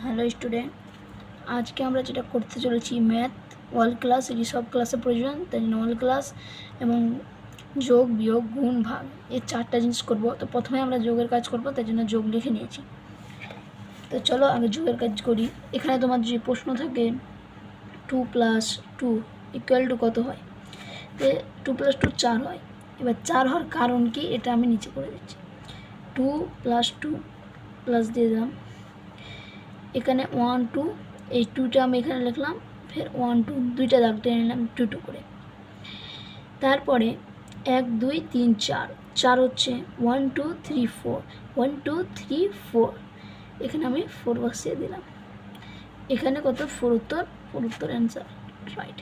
Hello student, আজকে আমরা যেটা করতে চলেছি ম্যাথ ওয়ার্ল্ড ক্লাস। এটি সব ক্লাসে প্রয়োজন, তাই জন্য ওয়ার্ল্ড ক্লাস এবং যোগ বিয়োগ গুণ ভাগ এই চারটা জিনিস করব। তো প্রথমে আমরা যোগের কাজ করব, তাই জন্য যোগ লিখে নিয়েছি। তো চলো আগে যোগের কাজ করি। এখানে তোমার যে প্রশ্ন থাকে 2 + 2 = কত হয়, তো 2 + 2 4 হয়। এবার 4 হওয়ার কারণ কি এটা আমি নিচে করে দিচ্ছি। 2 + 2 প্লাস দিয়ে দিলাম, এখানে 1 2, এই 2টা আমি এখানে লিখলাম, ফের 1 2 দুইটা দাগ টেনে নিলাম 2 2 করে। তারপরে 1 2 3 4 4 হচ্ছে 1 2 3 4 1 2 3 4, এখানে আমি 4 বসিয়ে দিলাম। এখানে কত 4 উত্তর অ্যান্সার রাইট।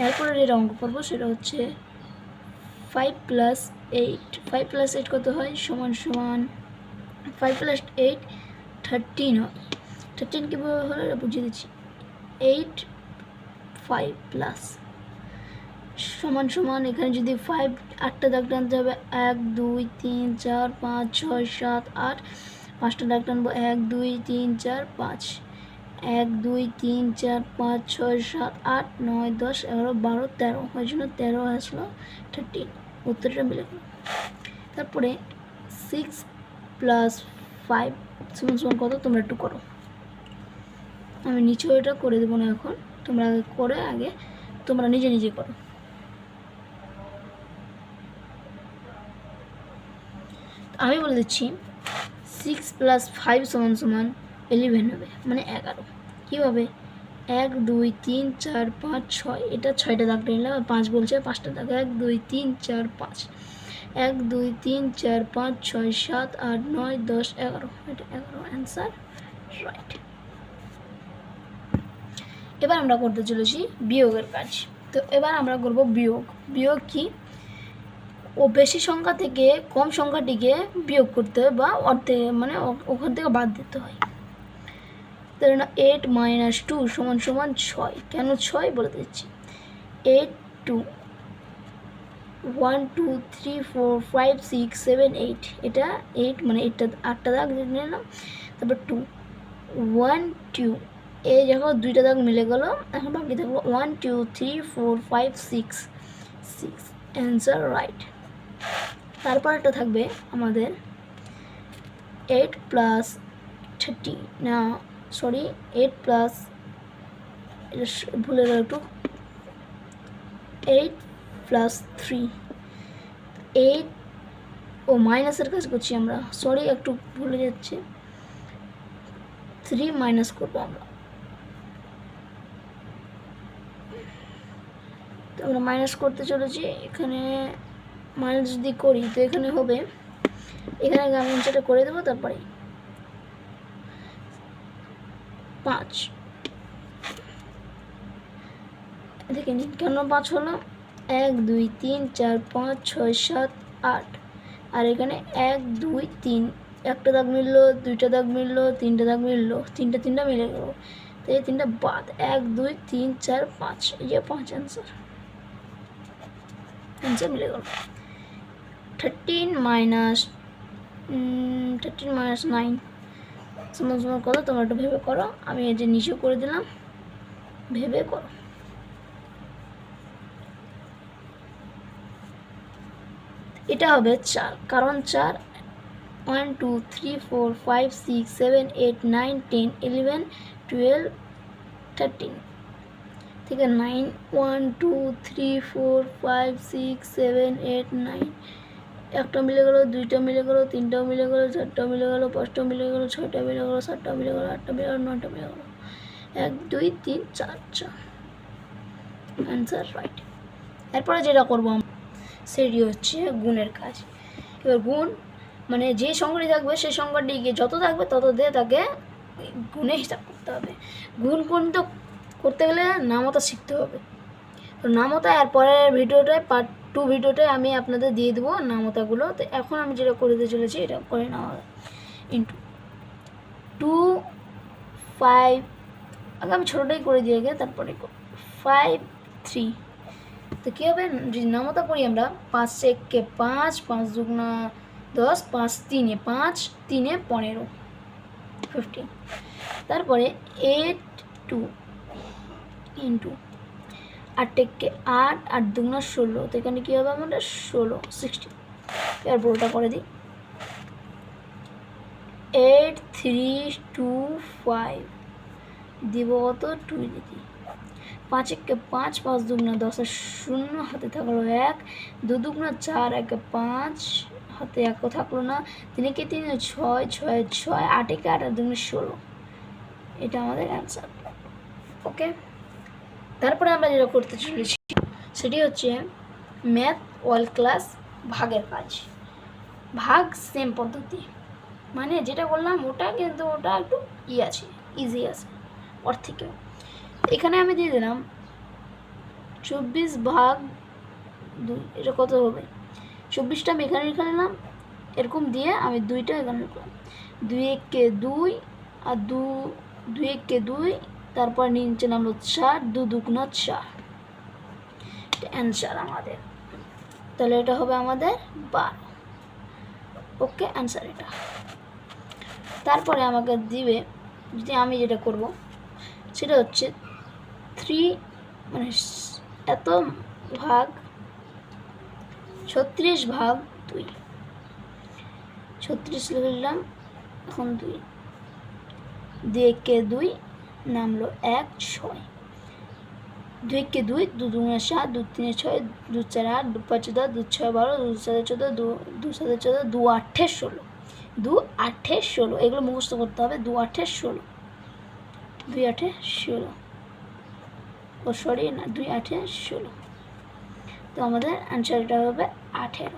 এরপরে যেটা অঙ্ক করবো সেটা হচ্ছে 5 + 8 5 + 8 কত হয়, সমান 5 + 8 13 হয়। 13 কীভাবে হলো বুঝিয়ে দিচ্ছি। 8 5 প্লাস সমান এখানে যদি 5 8টা দাগ টানতে হবে, 1 2 3 4 5 6 7 8, 5টা দাগ টানবো 1 2 3 4 5, 1 2 3 4 5 6 7 8 9 10 11 12 13, ওই জন্য 13 আসলো 13, উত্তরটা মিলে গেল। তারপরে 6 + 5 সমান কত, তোমরা একটু করো, আমি নিচে ওইটা করে দেবো না এখন, তোমরা করে আগে তোমরা নিজে করো। আমি বলে দিচ্ছি 6 + 5 সমান 11 হবে, মানে 11। কীভাবে, 1 2 3 4 5 6, এটা 6টা দাগ টেনে নিলাম, 5 বলছে 5টা দাগ, 1 2 3 4 5, 1 2 3 4 5 6 7 8 9 10 11, এটা 11 অ্যান্সার রাইট। এবার আমরা করতে চলেছি বিয়োগের কাজ। তো এবার আমরা করব বিয়োগ কি, ও বেশি সংখ্যা থেকে কম সংখ্যাটিকে বিয়োগ করতে হয় বা মানে ওখান থেকে বাদ দিতে হয়। ধরুন 8 - 2 = 6, কেন 6 বলে দিচ্ছি। 8 2 1 2 3 4 5 6 7 8, এটা 8 মানে 8টা দাগ নিলাম, তারপর 2 1 2, এই দেখো 2টা দাগ মিলে গেল, এখন বাকি থাকলো 1 2 3 4 5 6 6, অ্যান্সার রাইট। তারপর একটা থাকবে আমাদের 8 + 30, না সরি 8 প্লাস, ভুলে গেল একটু, 8 + 3, 8 ও মাইনাসের কাজ করছি আমরা, সরি একটু ভুলে যাচ্ছে, 3 মাইনাস করবো আমরা, তো আমরা মাইনাস করতে চলেছি। এখানে মাইনাস যদি করি তো এখানে হবে, এখানে আমি সেটা করে দেবো। তারপরে 5 দেখে নিন কেন 5 হলো, 1 2 3 4 5 6 7 8, আর এখানে 1 2 3, একটা দাগ মিললো, 2টা দাগ মিললো, 3টা দাগ মিললো, 3টা মিলে গেল, তো এই 3টা বাদ, 1 2 3 4 5, এই যে 5 অ্যান্সার মিলে গেল। 13 - 9 সমান কত, তোমরা একটু ভেবে করো, আমি এই যে নিচেও করে দিলাম, ভেবে করো। এটা হবে 4, কারণ 4 1 2 3 4 5 6 7 8 9 10 11 12 13, ঠিক আছে 9 1 2 3 4 5 6 7 8 9, একটা মিলে গেল, 2টা মিলে গেল, 3টাও মিলে গেল, 4টাও মিলে গেল, 5টা মিলে গেল, 6টা মিলে গেল, 7টা মিলে গেল, 8টা মিলে গেল, 9টা মিলে গেল, 1 2 3 4 অ্যান্সার রাইট। এরপরে যেটা করবো আমরা সেটি হচ্ছে গুণের কাজ। এবার গুণ মানে যে সংখ্যাটি থাকবে সেই সংখ্যাটিকে যত থাকবে তত দিয়ে তাকে গুণে হিসাব করতে হবে। গুণ করতে গেলে নামতা শিখতে হবে। তো নামতা আর পরের ভিডিওটায় পার্ট 2 ভিডিওটায় আমি আপনাদের দিয়ে দেবো নামতাগুলো। তো এখন আমি যেটা করতে চলেছি এটা করে নেওয়া ইন্টু 2 5, আগে আমি ছোটোটাই করে দিয়ে আগে তারপরে 5 3, তো কী হবে, যদি নামতা করি আমরা 5 1 5, 5 2 10, 5 3 5 3 15, 15 তারপরে 8 ইন্টু 8 8 8 দুগুণা 16, তো এখানে কী হবে আমাদের 16 এবার পুরোটা করে দিই। 8 3 2 5 দিব কত 2 দিদি, 5 1 5 5 দুগুণা 10 আর 0 হাতে থাকলো 1, 2 দুগুণা 4 1 5 হাতে 1 থাকলো না, 3 কে 3 6 6 6 8 1 8 আর 2 16, এটা আমাদের অ্যান্সার। ওকে, তারপরে আমরা যেটা করতে চলেছি সেটি হচ্ছে ম্যাথ অল ক্লাস ভাগের কাজ। ভাগ সেম পদ্ধতি, মানে যেটা বললাম ওটা, কিন্তু ওটা একটু আছে, ইজি আছে ওর থেকে। এখানে আমি দিয়ে দিলাম 24 ভাগ 2, এটা কত হবে 24টা আমি এখানে লিখে নিলাম, এরকম দিয়ে আমি 2টা এখানে লিখলাম, 2 1 2 আর 2 1 2, তারপর নিচে নামলো 4, 2 দুগুণা 4, অ্যান্সার আমাদের। তাহলে এটা হবে আমাদের 12। ওকে, অ্যান্সার এটা। তারপরে আমাকে দিবে, যদি আমি যেটা করব সেটা হচ্ছে 3 মানে এত ভাগ 36 ভাগ 2, 36 লিখে দিলাম, এখন 2 2 1 2 নামলো 1 6, 2 1 2 2 2 7 2 3 6 2 4 8 2 5 10 2 6 12 2 7 14 2 7 14 2 8 16, 2 8 16, এগুলো মুখস্থ করতে হবে। 2 8 16, 2 8 16, ও সরি না 2 8 16, তো আমাদের অ্যান্সারটা হবে 18।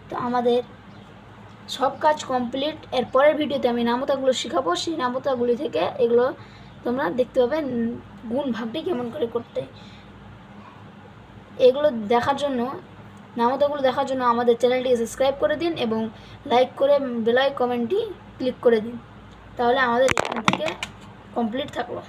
তো আমাদের সব কাজ কমপ্লিট। এর পরের ভিডিওতে আমি নামতাগুলো শেখাবো, সেই নামতাগুলি থেকে এগুলো তোমরা দেখতে পাবে গুণ ভাগটি কেমন করে করতে। এগুলো দেখার জন্য, নামতাগুলো দেখার জন্য আমাদের চ্যানেলটিকে সাবস্ক্রাইব করে দিন এবং লাইক করে বেল আইকনটি ক্লিক করে দিন, তাহলে আমাদের এখান থেকে কমপ্লিট থাকলো।